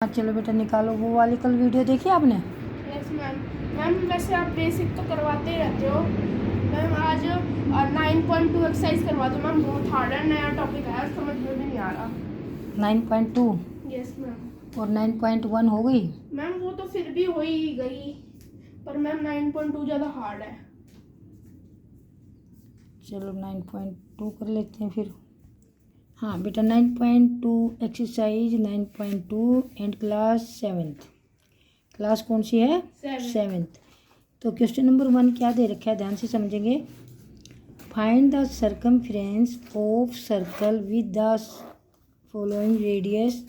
हाँ चलो बेटा निकालो। वो वाली कल वीडियो देखी आपने? Yes ma'am. मैम वैसे आप बेसिक तो करवाते ही रहते हो मैम। आज 9.2 एक्सरसाइज करवा दो मैम, बहुत हार्ड है, नया टॉपिक है, समझ में भी नहीं आ रहा। 9.2 यस मैम। और 9.1 हो गई मैम वो तो फिर भी हो ही गई, पर मैम 9.2 ज़्यादा हार्ड है। चलो 9.2 कर लेते हैं फिर। हाँ बेटा 9.2 exercise 9.2 and class 7th। Class कौन सी है? 7th। तो क्वेश्चन नंबर 1 क्या दे रखा है, ध्यान से समझेंगे। Find the circumference of circle with the following radius.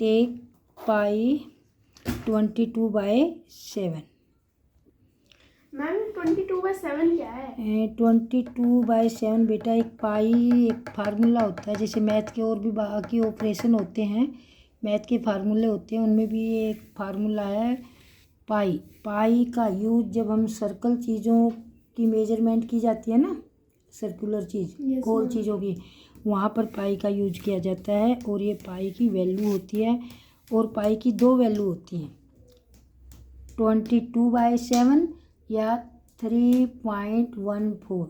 Take pi 22/7। Ma'am 22/7 क्या है? 22/7 बेटा एक पाई एक फार्मूला होता है। जैसे मैथ के और भी बाकी ऑपरेशन होते हैं, मैथ के फार्मूले होते हैं, उनमें भी एक फार्मूला है पाई। पाई का यूज जब हम सर्कल चीज़ों की मेजरमेंट की जाती है ना, सर्कुलर चीज़ गोल चीज़ों की, वहाँ पर पाई का यूज किया जाता है। और ये पाई की वैल्यू होती है, और पाई की दो वैल्यू होती हैं, 22/7 या 3.14।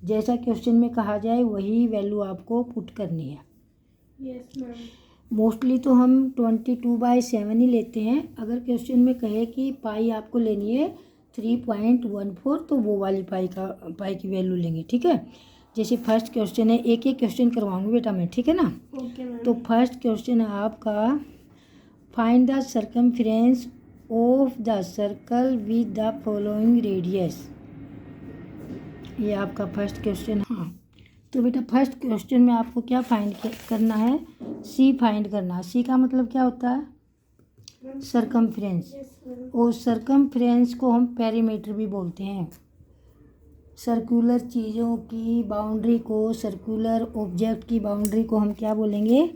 जैसा क्वेश्चन में कहा जाए वही वैल्यू आपको पुट करनी है। Yes ma'am. मोस्टली तो हम 22/7 ही लेते हैं। अगर क्वेश्चन में कहे कि पाई आपको लेनी है 3.14 तो वो वाली पाई की वैल्यू लेंगे, ठीक है। जैसे फर्स्ट क्वेश्चन है, एक एक क्वेश्चन करवाऊंगी बेटा मैं, ठीक है ना। Okay ma'am. तो फर्स्ट क्वेश्चन है आपका, find the circumference of the circle with the following radius. ये आपका फर्स्ट क्वेश्चन है। हाँ तो बेटा फर्स्ट क्वेश्चन में आपको क्या फाइंड करना है? सी फाइंड करना है। सी का मतलब क्या होता है? सर्कमफ्रेंस। और सर्कमफ्रेंस को हम पेरीमीटर भी बोलते हैं। सर्कुलर चीज़ों की बाउंड्री को, सर्कुलर ऑब्जेक्ट की बाउंड्री को हम क्या बोलेंगे?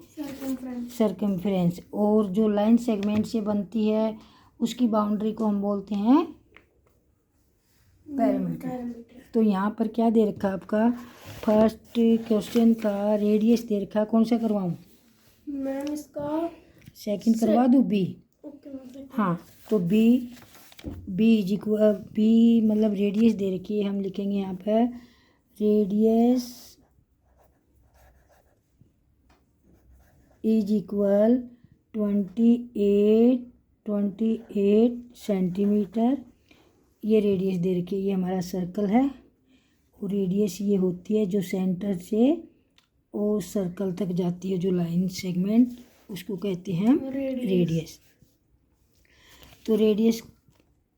सर्कमफ्रेंस। और जो लाइन सेगमेंट से बनती है उसकी बाउंड्री को हम बोलते हैं पेरीमीटर। तो यहाँ पर क्या दे रखा है आपका? फर्स्ट क्वेश्चन का रेडियस दे रखा है, कौन सा करवाऊँ मैम? इसका सेकंड करवा दूँ, बी। Okay ma'am. हाँ तो बी इज इक्वल, बी मतलब रेडियस दे रखी है, हम लिखेंगे यहाँ पर रेडियस इज इक्वल 28 सेंटीमीटर। ये रेडियस दे रखी है, ये हमारा सर्कल है। और रेडियस ये होती है जो सेंटर से और सर्कल तक जाती है, जो लाइन सेगमेंट, उसको कहते हैं रेडियस। तो रेडियस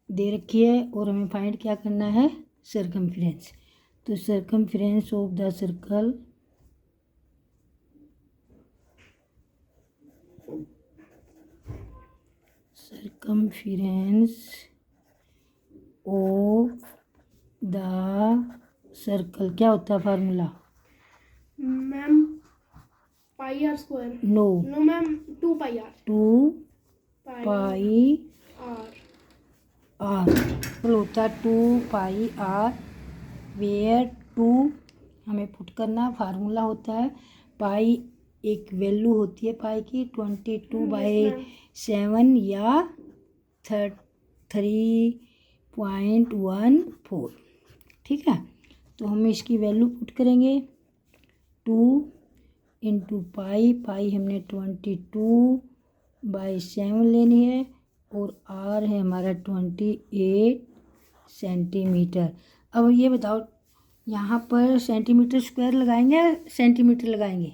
दे रखी है और हमें फाइंड क्या करना है? सर्कमफ्रेंस। तो circumference of the circle of the circle क्या होता है formula? Ma'am pi are square. No ma'am 2 pi are. 2 pi r होता है 2 पाई आर, वेयर 2 हमें पुट करना। फार्मूला होता है पाई, एक वैल्यू होती है पाई की 22/7 या 3.14, ठीक है। तो हम इसकी वैल्यू पुट करेंगे 2 इंटू पाई हमने 22/7 लेनी है, और आर है हमारा 28 सेंटीमीटर। अब ये बताओ यहाँ पर सेंटीमीटर स्क्वायर लगाएंगे या सेंटीमीटर लगाएंगे?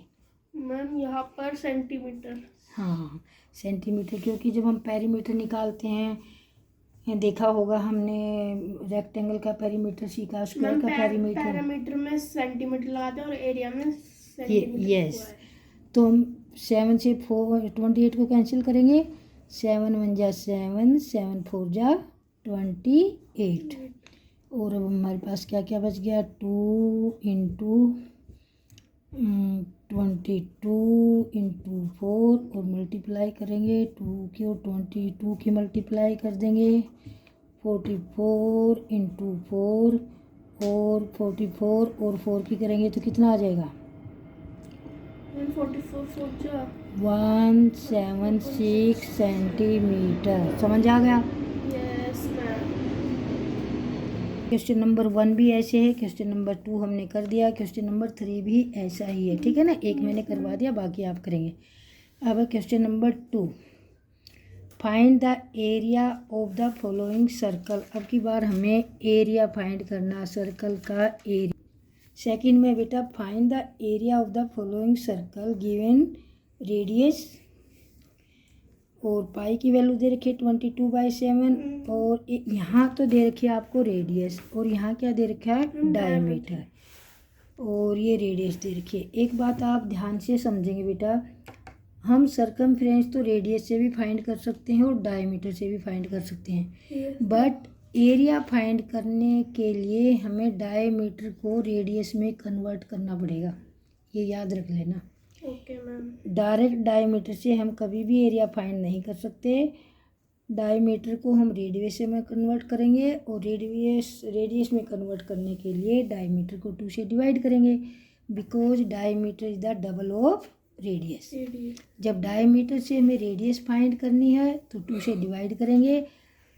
मैम यहाँ पर सेंटीमीटर। हाँ सेंटीमीटर, क्योंकि जब हम पेरीमीटर निकालते हैं, देखा होगा हमने, रेक्टेंगल का पेरीमीटर सीखा, स्क्वायर का पेरीमीटर। पैरामीटर में सेंटीमीटर लगाते हैं और एरिया में ये सेंटीमीटर। यस। तो हम 7 से 28 को कैंसिल करेंगे। 7 1 जा 7, 7 4 जा 28। और अब हमारे पास क्या क्या बच गया? 2 इंटू 22 इंटू 4 और मल्टीप्लाई करेंगे 2 की, और 22 की मल्टीप्लाई कर देंगे 44 इंटू 4, और 44 और 4 की करेंगे तो कितना आ जाएगा? 144 फुट जो 176 सेंटीमीटर। समझ आ गया? Yes ma'am. क्वेश्चन नंबर 1 भी ऐसे है, क्वेश्चन नंबर 2 हमने कर दिया, क्वेश्चन नंबर 3 भी ऐसा ही है, ठीक है ना। एक मैंने करवा दिया, बाकी आप करेंगे। अब question number 2, find the area of the following circle. अब की बार हमें एरिया फाइंड करना, सर्कल का एरिया। सेकंड में बेटा find the area of the following circle given radius, और पाई की वैल्यू दे रखी है 22/7, और यहाँ तो दे रखी है आपको रेडियस, और यहाँ क्या दे रखा है डायमीटर, और ये रेडियस दे रखी है। एक बात आप ध्यान से समझेंगे बेटा, हम सरकमफ्रेंस तो रेडियस से भी फाइंड कर सकते हैं और डायमीटर से भी फाइंड कर सकते हैं, बट एरिया फाइंड करने के लिए हमें डायमीटर को रेडियस में कन्वर्ट करना पड़ेगा, ये याद रख लेना। Okay ma'am. डायरेक्ट डायमीटर से हम कभी भी एरिया फाइंड नहीं कर सकते, डायमीटर को हम रेडियस में कन्वर्ट करेंगे, और रेडियस में कन्वर्ट करने के लिए डायमीटर को 2 से डिवाइड करेंगे, because diameter is the double of radius. जब डायमीटर से हमें रेडियस फाइंड करनी है तो 2 से डिवाइड करेंगे,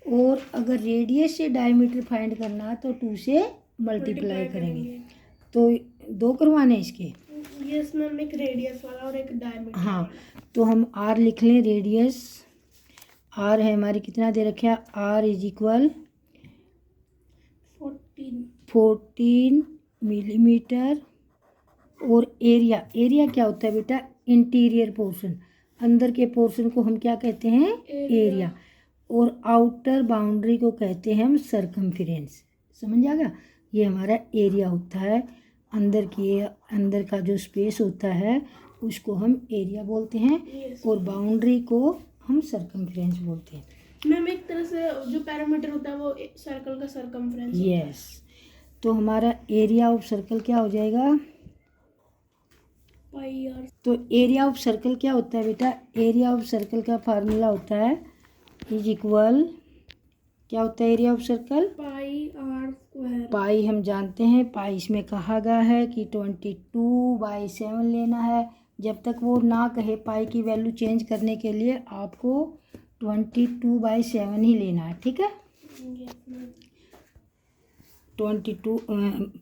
और अगर रेडियस से डायमीटर फाइंड करना है तो 2 से मल्टीप्लाई करेंगे। तो 2 करवाने इसके। यस मैम, एक रेडियस वाला और एक डायमीटर। हाँ, तो हम आर लिख लें। रेडियस आर है हमारी, कितना दे रखे हैं, आर इज इक्वल 14 मिलीमीटर, और एरिया क्या होता है बेटा, इंटीरियर पोर्शन, अंदर के पोर्शन को हम क्या कहते हैं, एरिया, और आउटर बाउंड्री को कहते हैं हम सरकमफ्रेंस। समझ आ गया? ये हमारा एरिया होता है, अंदर का जो स्पेस होता है उसको हम एरिया बोलते हैं, और बाउंड्री को हम सरकमफ्रेंस बोलते हैं। मैम एक तरह से जो पैरामीटर होता है वो सर्कल का सरकमफ्रेंस। यस, तो हमारा एरिया ऑफ सर्कल क्या हो जाएगा, पाई आर। तो एरिया ऑफ सर्कल क्या होता है बेटा, एरिया ऑफ सर्कल का फार्मूला होता है इज इक्वल, क्या होता है area of circle, pi are square. Pi हम जानते हैं, पाई इसमें कहा गया है कि 22/7 लेना है। जब तक वो ना कहे पाई की वैल्यू चेंज करने के लिए, आपको 22/7 ही लेना है, ठीक है। 22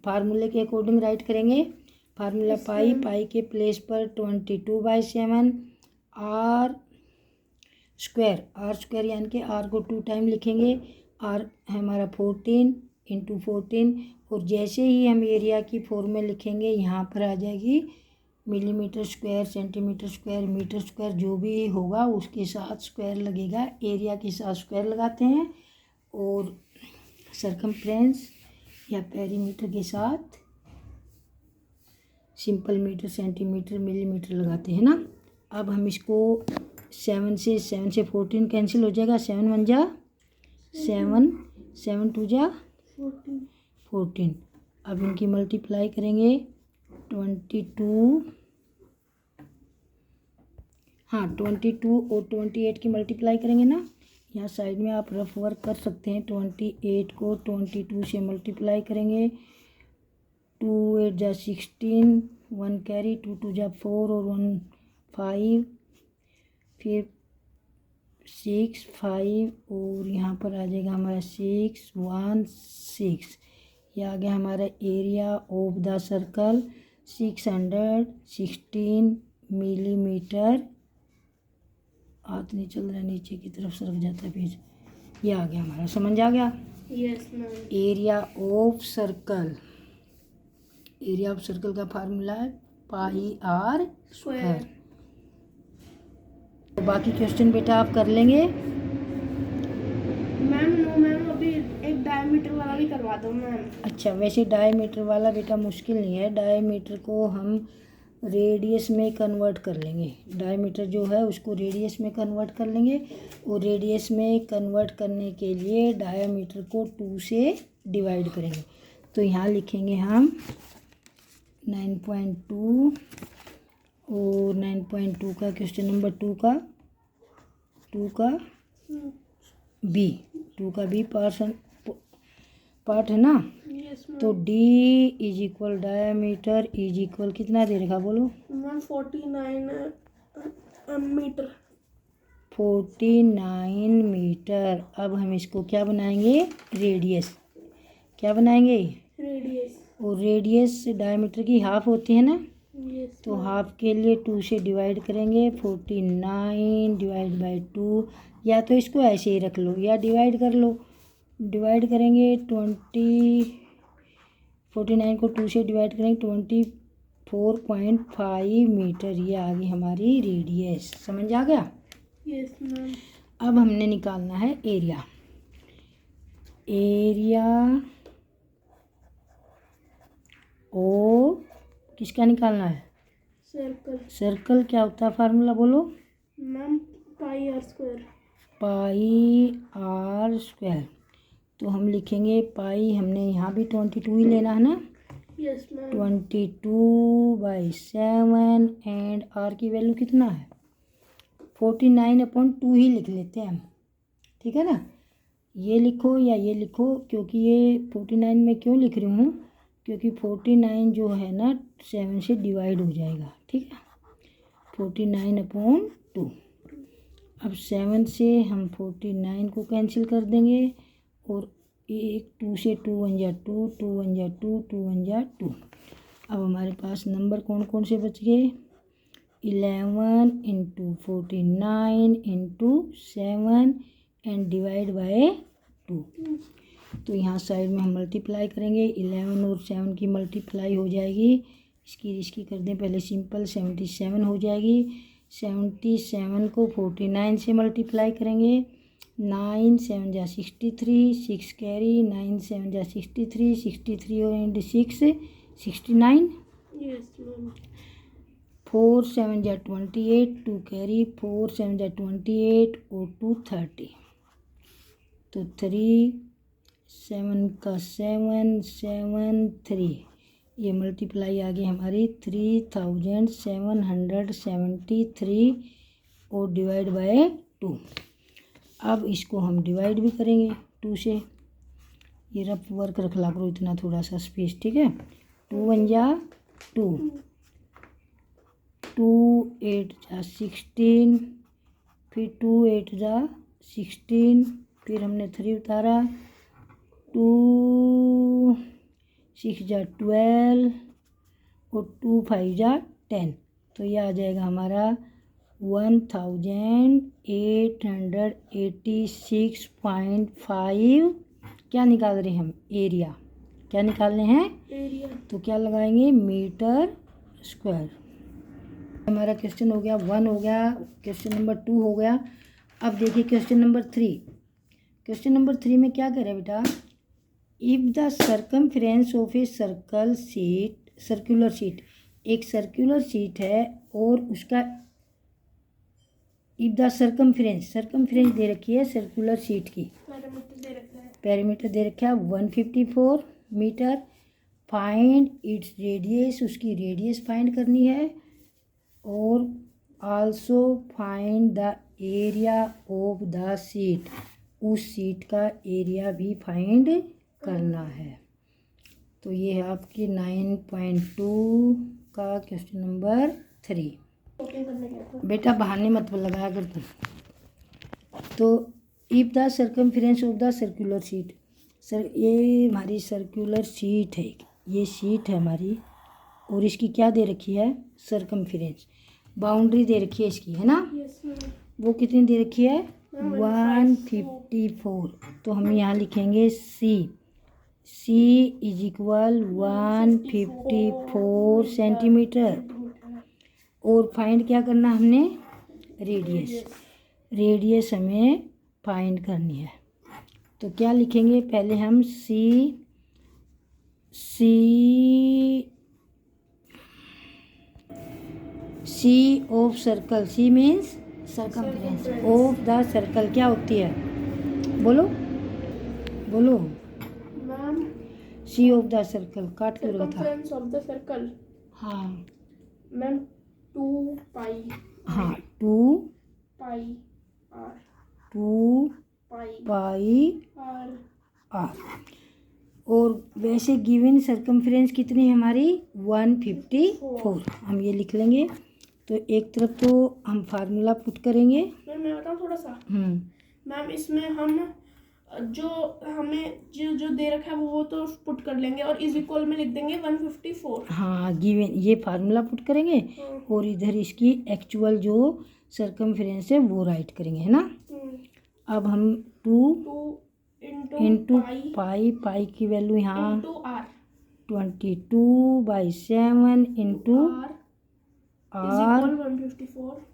फार्मूले के अकॉर्डिंग राइट करेंगे। फार्मूला पाई के प्लेस पर 22/7 आर स्क्वायर, यानी कि आर को 2 टाइम लिखेंगे। आर है हमारा 14 × 14, और जैसे ही हम एरिया की फॉर्म में लिखेंगे, यहाँ पर आ जाएगी millimetre square, centimetre square, metre square, जो भी होगा उसके साथ स्क्वायर लगेगा, एरिया के साथ स्क्वायर लगाते हैं, और सरकमफ्रेंस या पेरीमीटर के साथ सिंपल मीटर, सेंटीमीटर, मिलीमीटर लगाते हैं ना। अब हम इसको 7 से 14 कैंसिल हो जाएगा, 7 1 जा 7, 7 2 जा 14। अब इनकी मल्टीप्लाई करेंगे 22, हाँ 22 और 28 की मल्टीप्लाई करेंगे ना। यहाँ साइड में आप रफ वर्क कर सकते हैं। 28 को 22 से मल्टीप्लाई करेंगे, 2 8 जा 16, 1 कैरी, 2 2 जा 4 और 1 5, फिर 6 5, और यहाँ पर आ जाएगा हमारा 6 1 6। ये आ गया हमारा area of the circle 616 millimetre. हाथ नहीं चल रहा, नीचे की तरफ सरक जाता है पेज। ये आ गया हमारा, समझ आ गया। Yes ma'am. Area of circle, area of circle का फार्मूला है पाई आर स्क्वायर। तो बाकी क्वेश्चन बेटा आप कर लेंगे। मैम अभी एक डायमीटर वाला भी करवा दो मैम। अच्छा, वैसे डायमीटर वाला बेटा मुश्किल नहीं है, डायमीटर को हम रेडियस में कन्वर्ट कर लेंगे। डायमीटर जो है उसको रेडियस में कन्वर्ट कर लेंगे, और रेडियस में कन्वर्ट करने के लिए डायमीटर को 2 से डिवाइड करेंगे। तो यहाँ लिखेंगे हम 9.2, और 9.2 का क्वेश्चन नंबर 2 का बी, 2 का बी पार्ट है ना। यस तो ma'am. D is equal diameter is equal कितना दे रखा बोलो? Ma'am 49 metre. 49 मीटर। अब हम इसको क्या बनाएंगे? रेडियस। क्या बनाएंगे? रेडियस। और रेडियस डायमीटर की हाफ होती है ना, यस तो हाफ के लिए 2 से डिवाइड करेंगे। 49 डिवाइड बाई 2, या तो इसको ऐसे ही रख लो या डिवाइड कर लो। डिवाइड करेंगे 49 को 2 से डिवाइड करेंगे 24.5 मीटर। ये आ गई हमारी रेडियस। समझ आ गया? Yes ma'am. अब हमने निकालना है एरिया। एरिया ओ किसका निकालना है? सर्कल। सर्कल क्या होता है? फार्मूला बोलो। Ma'am pi are square. Pi are square. तो हम लिखेंगे पाई, हमने यहाँ भी 22 ही लेना है ना। Yes ma'am. 22/7 एंड आर की वैल्यू कितना है? 49/2 ही लिख लेते हैं हम, ठीक है ना। ये लिखो या ये लिखो, क्योंकि ये 49 में क्यों लिख रही हूँ, क्योंकि 49 जो है ना 7 से डिवाइड हो जाएगा, ठीक है। 49/2। अब 7 से हम 49 को कैंसिल कर देंगे और एक 2 से 2 1 जा 2, 2 1 जा 2, 2 1 जा 2। अब हमारे पास नंबर कौन कौन से बच गए? 11 × 49 × 7 एंड डिवाइड बाय 2। तो यहाँ साइड में हम मल्टीप्लाई करेंगे। 11 और 7 की मल्टीप्लाई हो जाएगी। इसकी कर दें पहले सिंपल, 77 हो जाएगी। 77 को 49 से मल्टीप्लाई करेंगे। 9 7 जा 63, 6 कैरी, 9 7 जा 63, 63 और एंड 6 69। Yes ma'am. 4 7 जा 28, 2 कैरी, 4 7 जा 28 और 2 30। तो 3 7 का 7 7 3, ये मल्टीप्लाई आ गई हमारी 3773 और डिवाइड बाय 2। अब इसको हम डिवाइड भी करेंगे 2 से। ये रफ वर्क रख ला करो इतना थोड़ा सा स्पेस, ठीक है। 2 1 जा 2, 2 8 जा 16, फिर 2 8 जा 16, फिर हमने 3 उतारा, 2 6 जा 12 और 2 5 जा 10। तो ये आ जाएगा हमारा 1886.5। क्या निकाल रहे हैं हम? एरिया। क्या निकालने हैं? एरिया। तो क्या लगाएंगे? Metre square. हमारा क्वेश्चन हो गया 1 हो गया, क्वेश्चन नंबर 2 हो गया। अब देखिए क्वेश्चन नंबर 3। क्वेश्चन नंबर 3 में क्या कह रहा है बेटा? If the circumference of a circular sheet, एक सर्कुलर शीट है और उसका इफ़ द सर्कमफ्रेंस दे रखी है सर्कुलर शीट की। पैरामीटर दे रखा है 154 मीटर। फाइंड इट्स रेडियस, उसकी रेडियस फाइंड करनी है। और also find the area of the sheet, उस शीट का एरिया भी फाइंड करना है। तो ये है आपकी 9.2 का क्वेश्चन नंबर 3। बेटा बहाने मत लगाया कर तुम। तो if the circumference of the circular sheet, ये हमारी सर्कुलर शीट है, ये शीट है हमारी, और इसकी क्या दे रखी है? सर्कमफ्रेंस। बाउंड्री दे रखी है इसकी, है ना। वो कितनी दे रखी है? 154। तो हम यहाँ लिखेंगे सी इज इक्वल 154 सेंटीमीटर। और फाइंड क्या करना हमने? रेडियस हमें फाइंड करनी है। तो क्या लिखेंगे? पहले हम C of circle, C means circumference of the circle क्या होती है? बोलो ma'am C of the circle काट के रखा था। Circumference of the circle. हाँ मैम 2 पाई। हाँ 2 pi are. 2 pi R. R. और वैसे गिवन सरकमफ्रेंस कितनी है हमारी 154। हम ये लिख लेंगे। तो एक तरफ तो हम फार्मूला पुट करेंगे। मैं बताऊँ थोड़ा सा। हम्म, मैम इसमें हम जो हमें जो दे रखा है वो तो पुट कर लेंगे और इज इक्वल में लिख देंगे 154। हाँ, गिवन ये फार्मूला पुट करेंगे और इधर इसकी एक्चुअल जो सरकमफ्रेंस है वो राइट करेंगे, है ना। अब हम 2 इंटू पाई की वैल्यू यहाँ 22/7 इंटू आर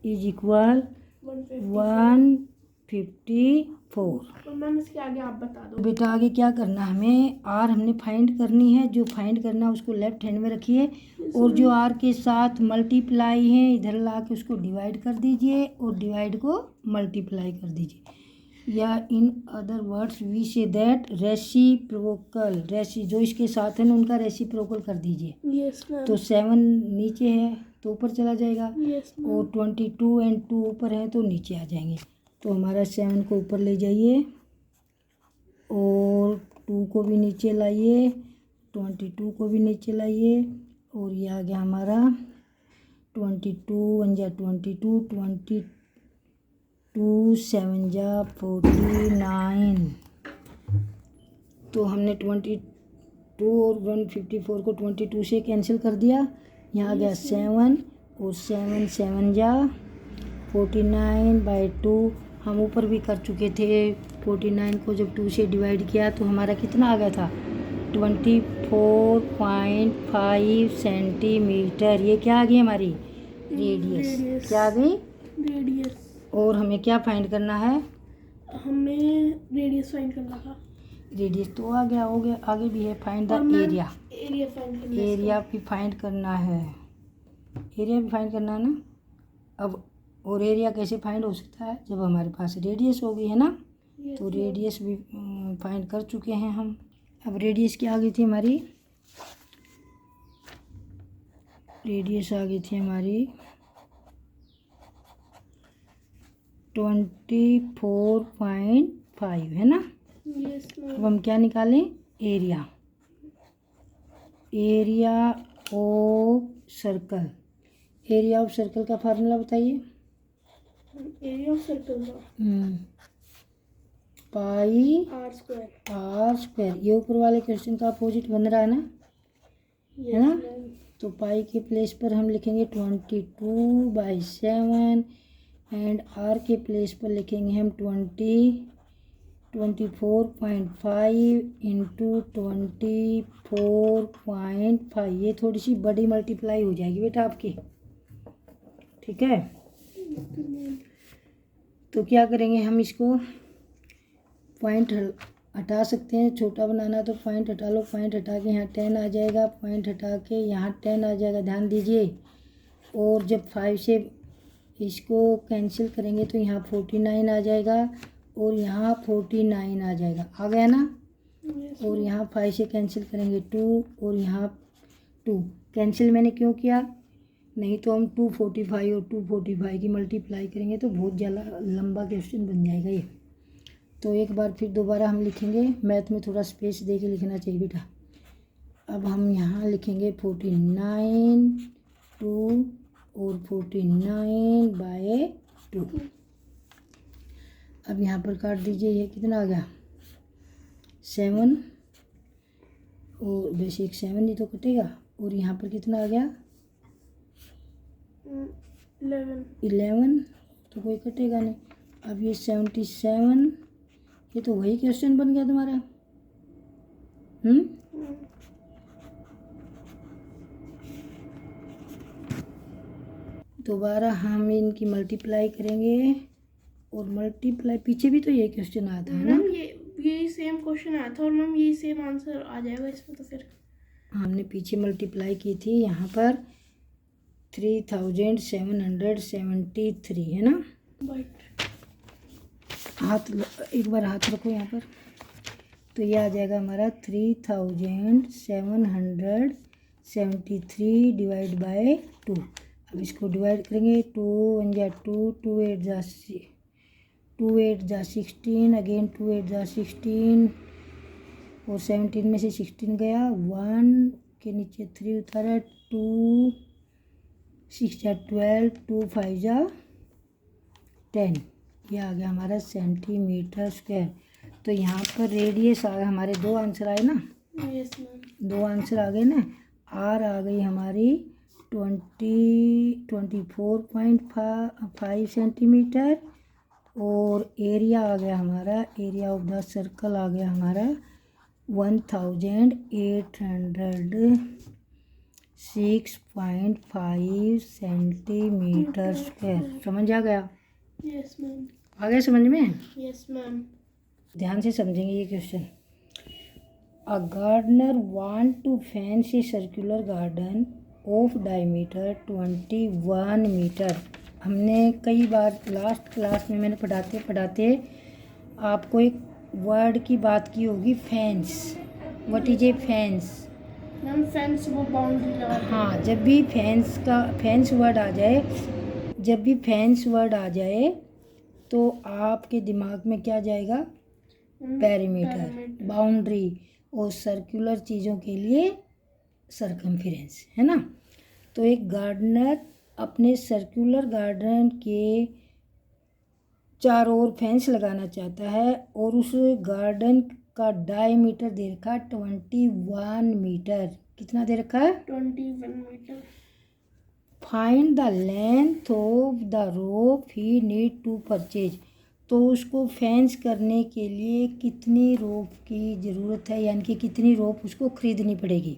इज इक्वल 154। तो मैम इसके आगे आप बता दो। बेटा आगे क्या करना है, हमें आर हमने फाइंड करनी है। जो फाइंड करना है उसको लेफ्ट हैंड में रखिए और जो आर के साथ मल्टीप्लाई है इधर ला के उसको डिवाइड कर दीजिए और डिवाइड को मल्टीप्लाई कर दीजिए, या in other words we say that reciprocal. जो इसके साथ है ना उनका रेसिप्रोकल कर दीजिए। Yes ma'am. तो 7 नीचे है तो ऊपर चला जाएगा। Yes ma'am. और 22 एंड 2 ऊपर है तो नीचे आ जाएंगे। तो हमारा 7 को ऊपर ले जाइए और 2 को भी नीचे लाइए, 22 को भी नीचे लाइए और ये आ गया हमारा 22 1 जा 22, 22 7 जा 49। तो हमने 22 और 154 को 22 से कैंसिल कर दिया। यहाँ आ गया 7 और 7 7 जा 49/2। हम ऊपर भी कर चुके थे। 49 को जब 2 से डिवाइड किया तो हमारा कितना आ गया था 24.5 सेंटीमीटर। ये क्या आ गई हमारी रेडियस। क्या आ गई रेडियस। और हमें क्या फाइंड करना है, हमें रेडियस फाइंड करना था। रेडियस तो आ गया, हो गया। आगे भी है find the area. Area find करना है। एरिया भी फाइंड करना है, एरिया भी फाइंड करना है ना। अब और एरिया कैसे फाइंड हो सकता है जब हमारे पास रेडियस होगी, है ना। तो रेडियस भी फाइंड कर चुके हैं हम। अब रेडियस क्या आ गई थी हमारी, रेडियस आ गई थी हमारी 24.5, है ना। अब हम क्या निकालें, area. Area of circle. Area of circle का फार्मूला बताइए। Area of circle pi are square. ये ऊपर वाले क्वेश्चन का अपोजिट बन रहा है ना, है ना। तो पाई के प्लेस पर हम लिखेंगे 22/7 एंड आर के प्लेस पर लिखेंगे हम 24.5 इंटू 24.5। ये थोड़ी सी बड़ी मल्टीप्लाई हो जाएगी बेटा आपकी, ठीक है। तो क्या करेंगे हम, इसको पॉइंट हटा सकते हैं। छोटा बनाना तो पॉइंट हटा लो, पॉइंट हटा के यहाँ 10 आ जाएगा, पॉइंट हटा के यहाँ 10 आ जाएगा, ध्यान दीजिए। और जब 5 से इसको कैंसिल करेंगे तो यहाँ 49 आ जाएगा और यहाँ 49 आ जाएगा, आ गया ना। और यहाँ 5 से कैंसिल करेंगे 2 और यहाँ 2 कैंसिल मैंने क्यों किया, नहीं तो हम 245 और 245 की मल्टीप्लाई करेंगे तो बहुत ज़्यादा लंबा क्वेश्चन बन जाएगा ये। तो एक बार फिर दोबारा हम लिखेंगे, मैथ में थोड़ा स्पेस दे के लिखना चाहिए बेटा। अब हम यहाँ लिखेंगे 49 2 और 49/2। अब यहाँ पर काट दीजिए, ये कितना आ गया 7 और वैसे एक 7 ही तो कटेगा। और यहाँ पर कितना आ गया 11 तो कोई कटेगा नहीं। अब ये 77, ये तो वही क्वेश्चन बन गया तुम्हारा। दोबारा हम इनकी मल्टीप्लाई करेंगे और मल्टीप्लाई, पीछे भी तो ये क्वेश्चन आया था ना। ये सेम क्वेश्चन आया था और मैम यही सेम आंसर आ जाएगा इसमें। तो फिर हमने पीछे मल्टीप्लाई की थी यहाँ पर 3773, है ना। हाथ एक बार हाथ रखो यहाँ पर, तो ये आ जाएगा हमारा 3773/2। अब इसको डिवाइड करेंगे, 2 1 जा 2, 2 8 जा 16, अगेन 2 8 जा 16 और 17 में से 16 गया, 1 के नीचे 3 उतारा, 2 6 जा 12, 2 5 जा 10, ये आ गया हमारा सेंटीमीटर स्क्वायर। तो यहाँ पर रेडियस आ गया, हमारे 2 आंसर आए ना, यस मैम। 2 आंसर आ गए ना। आर आ गई हमारी 24.5 सेंटीमीटर, और एरिया आ गया हमारा, एरिया ऑफ द सर्कल आ गया हमारा 1806.5 सेंटीमीटर स्क्वायर। समझ आ गया? Yes ma'am. आ गया समझ में? Yes ma'am. ध्यान से समझेंगे ये question. A gardener want to fence a circular garden of diameter 21 metre. हमने कई बार लास्ट क्लास में मैंने पढ़ाते पढ़ाते आपको एक वर्ड की बात की होगी, fence. What is a fence? Ma'am fence वो बाउंड्री लगा। हाँ, जब भी फेंस वर्ड आ जाए, जब भी फेंस वर्ड आ जाए तो आपके दिमाग में क्या जाएगा? पेरीमीटर, बाउंड्री, और सर्कुलर चीज़ों के लिए सर्कमफेरेंस, है ना। तो एक गार्डनर अपने सर्कुलर गार्डन के चारों ओर फेंस लगाना चाहता है, और उस गार्डन का डायमीटर दे रखा 21 मीटर। कितना दे रखा है? 21 metre. Find the length of the rope he need to purchase. तो उसको फेंस करने के लिए कितनी रोप की ज़रूरत है, यानी कि कितनी रोप उसको खरीदनी पड़ेगी।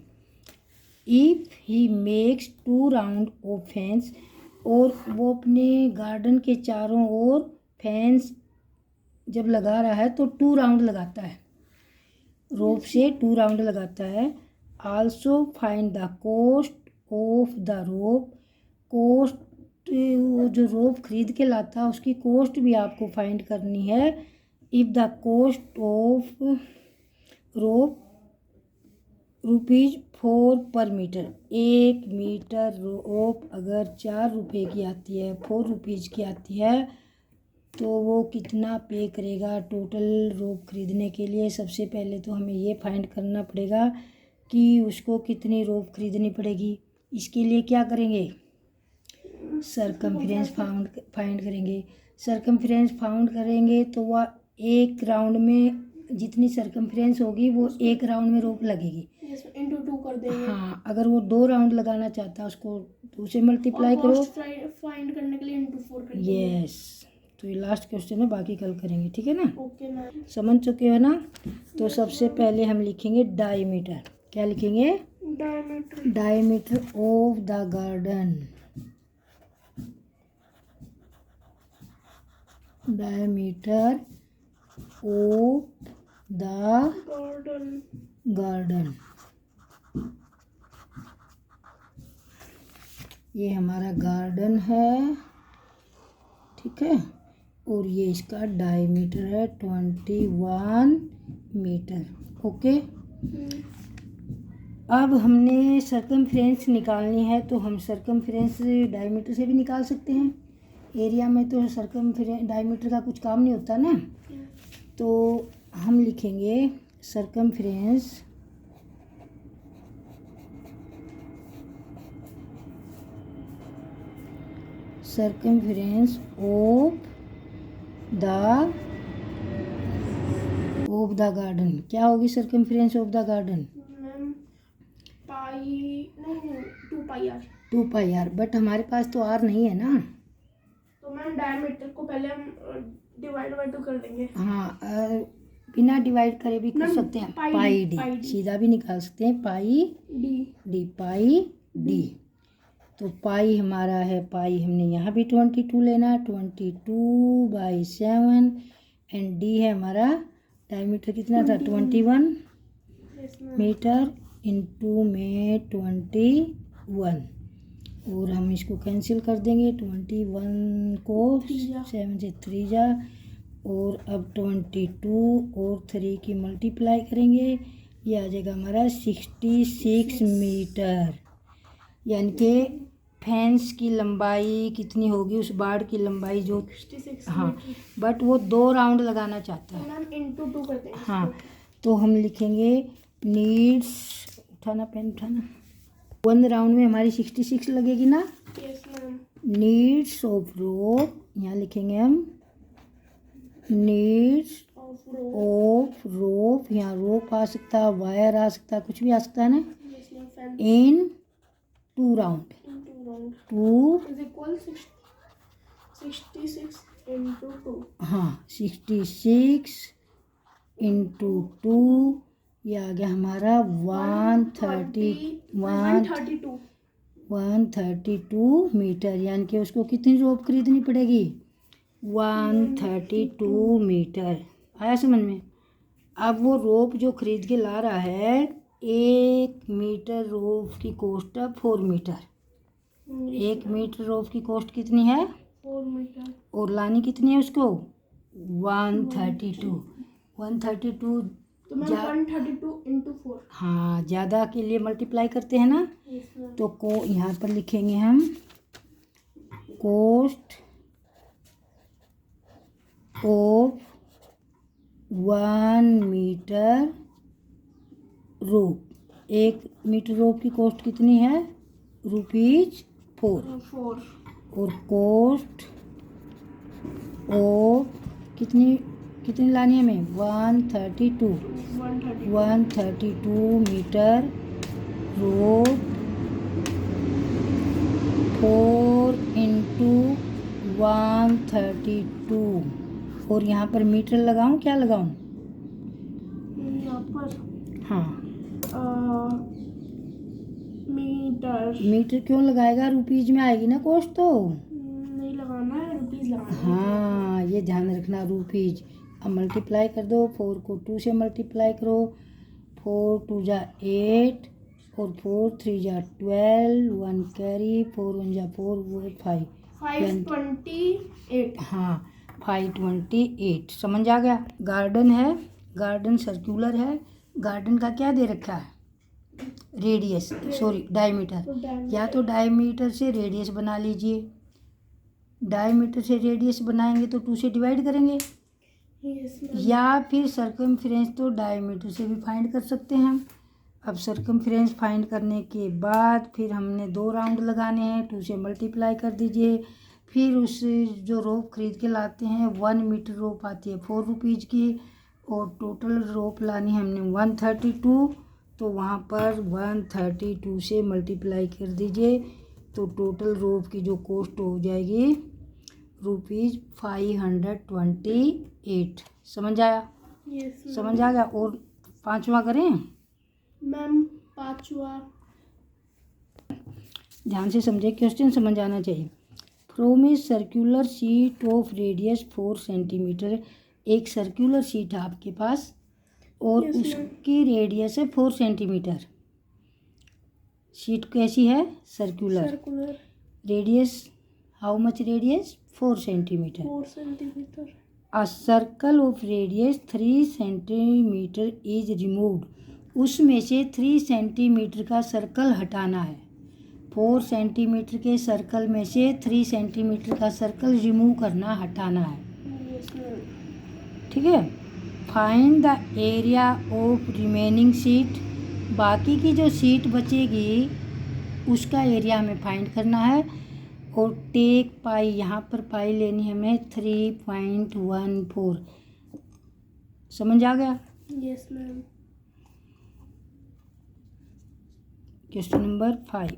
If he makes 2 round of fence, और वो अपने गार्डन के चारों ओर फेंस जब लगा रहा है तो 2 राउंड लगाता है, रोप से 2 राउंड लगाता है। Also find the cost of the rope. Cost, वो जो रोप खरीद के लाता है उसकी कॉस्ट भी आपको फाइंड करनी है। If the cost of rope ₹4 पर मीटर। 1 मीटर रोप अगर 4 रुपये की आती है, 4 रुपीज़ की आती है, तो वो कितना पे करेगा टोटल रोप खरीदने के लिए। सबसे पहले तो हमें ये फाइंड करना पड़ेगा कि उसको कितनी रोप खरीदनी पड़ेगी। इसके लिए क्या करेंगे? सरकमफ्रेंस फाइंड करेंगे। सरकमफ्रेंस फाउंड करेंगे तो वह एक राउंड में जितनी सरकमफ्रेंस होगी वो एक राउंड में रोप लगेगी। इंटू 2 कर देंगे। हाँ, अगर वो 2 राउंड लगाना चाहता है उसको 2 से मल्टीप्लाई करो। फाइंड करने के लिए इंटू 4 कर देंगे। यस। तो ये लास्ट क्वेश्चन है, बाकी कल करेंगे, ठीक है ना। Okay ma'am. समझ चुके हो ना। तो सबसे पहले हम लिखेंगे डायमीटर। क्या लिखेंगे? Diameter. Diameter of the garden. Diameter of the garden. ये हमारा गार्डन है, ठीक है, और ये इसका डायमीटर है 21 मीटर। ओके। अब हमने सरकमफ्रेंस निकालनी है, तो हम सरकमफ्रेंस डायमीटर से भी निकाल सकते हैं। एरिया में तो सरकमफ्रेंस डायमीटर का कुछ काम नहीं होता ना। तो हम लिखेंगे सरकमफ्रेंस ऑफ द गार्डन। क्या होगी circumference of the garden? Ma'am pi, नहीं 2 pi are. 2 pi R, but हमारे पास तो आर नहीं है ना। तो मैम डायमीटर को पहले हम डिवाइड बाय 2 कर देंगे। हाँ, बिना डिवाइड करे भी कर सकते हैं। पाई डी सीधा भी निकाल सकते हैं। पाई डी, पाई डी। तो पाई हमारा है, पाई हमने यहाँ भी 22 लेना, 22/7, एंड डी है हमारा डायमीटर कितना था? 21 मीटर इंटू में 21, और हम इसको कैंसिल कर देंगे। 21 को 7 से 3 जा, और अब 22 और 3 की मल्टीप्लाई करेंगे, ये आ जाएगा हमारा 66 मीटर। यानी कि फेंस की लंबाई कितनी होगी, उस बाड़ की लंबाई जो 66। हाँ, बट वो 2 राउंड लगाना चाहता है। मैम इंटू 2 कर देंगे। हाँ, तो हम लिखेंगे नीड्स, उठाना पेन उठाना, 1 राउंड में हमारी 66 लगेगी ना। Yes ma'am. Needs of rope, यहाँ लिखेंगे हम नीड्स ऑफ रोप, यहाँ रोप आ सकता है, वायर आ सकता है, कुछ भी आ सकता है ना। Yes ma'am. In 2 round, 2 is equal 66 into 2। हाँ 66 into 2, ये आ गया हमारा 132 मीटर, यानी कि उसको कितनी रोप खरीदनी पड़ेगी, 132 मीटर। आया समझ में। अब वो रोप जो खरीद के ला रहा है, 1 मीटर रोप की कॉस्ट है 4 मीटर। 1 मीटर रोप की कॉस्ट कितनी है, 4 मीटर। और लानी कितनी है उसको, 132। 132 तो मैम 132 into 4। हाँ, ज़्यादा के लिए मल्टीप्लाई करते हैं ना। तो को यहाँ पर लिखेंगे हम cost of 1 metre rope. 1 metre rope की कॉस्ट कितनी है, ₹4। और कॉस्ट ऑफ कितनी लानी है हमें, 132 मीटर रोप 4 into 132। और यहाँ पर मीटर लगाऊं, क्या लगाऊं, यहाँ पर हाँ मीटर क्यों लगाएगा, रुपीज में आएगी ना कॉस्ट, तो नहीं लगाना है, रुपीज लगाना है। हाँ, ये ध्यान रखना, रुपीज। अब मल्टीप्लाई कर दो, 4 को 2 से मल्टीप्लाई करो, 4 2 जा 8 और 4 3 जा 12, 1 कैरी, 4 1 जा 4, वो 5 528। हाँ 528, समझ आ गया। गार्डन है, गार्डन सर्कुलर है, गार्डन का क्या दे रखा है, रेडियस, सॉरी डायमीटर। या तो डायमीटर से रेडियस बना लीजिए, डायमीटर से रेडियस बनाएंगे तो 2 से डिवाइड करेंगे, या फिर सर्कमफ्रेंस तो डायमीटर से भी फाइंड कर सकते हैं हम। अब सर्कमफ्रेंस फाइंड करने के बाद फिर हमने 2 राउंड लगाने हैं, 2 से मल्टीप्लाई कर दीजिए। फिर उस जो रोप खरीद के लाते हैं, 1 मीटर रोप आती है 4 रुपीज़ की, और टोटल रोप लानी है हमने 132, तो वहाँ पर 132 से मल्टीप्लाई कर दीजिए, तो टोटल रोप की जो कॉस्ट हो जाएगी ₹528। समझ आया, समझ आ गया। और 5वां करें मैम, 5वां ध्यान से समझे, क्वेश्चन समझ आना चाहिए। From a circular sheet of radius 4 centimetre, एक सर्कुलर शीट है आपके पास और उसकी रेडियस है 4 सेंटीमीटर। शीट कैसी है, circular. Radius, how much radius, 4 centimetre. 4 centimetre. A circle of radius 3 centimetre is removed, उसमें से 3 सेंटीमीटर का सर्कल हटाना है। 4 सेंटीमीटर के सर्कल में से 3 सेंटीमीटर का सर्कल रिमूव करना, हटाना है, ठीक है। Find the area of remaining sheet, बाकी की जो शीट बचेगी उसका एरिया हमें फाइंड करना है। और टेक पाई, यहाँ पर पाई लेनी है हमें 3.14। समझ आ गया। Yes ma'am. Question number 5।